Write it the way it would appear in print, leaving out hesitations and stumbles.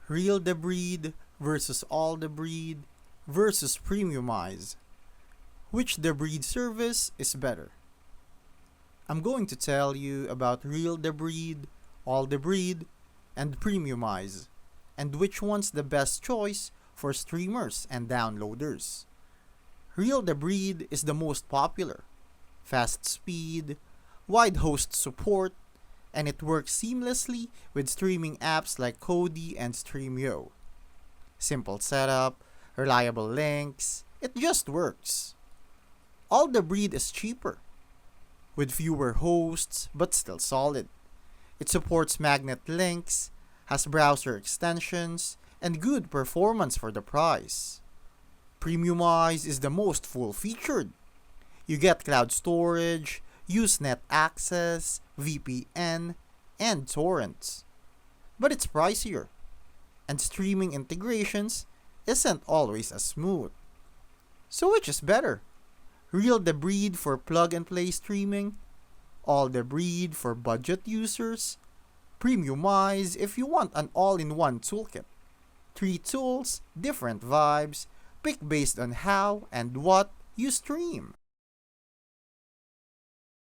Real Debrid versus Alldebrid versus Premiumize. Which Debrid service is better? I'm going to tell you about Real Debrid, Alldebrid, and Premiumize, and which one's the best choice for streamers and downloaders. Real Debrid is the most popular. Fast speed, wide host support, and it works seamlessly with streaming apps like Kodi and Streamyo. Simple setup, reliable links, it just works. Alldebrid is cheaper, with fewer hosts but still solid. It supports magnet links, has browser extensions, and good performance for the price. Premiumize is the most full-featured. You get cloud storage, Usenet access, VPN, and torrents. But it's pricier, and streaming integrations isn't always as smooth. So which is better? Real Debrid for plug-and-play streaming? Alldebrid for budget users? Premiumize if you want an all-in-one toolkit. 3 tools, different vibes, pick based on how and what you stream.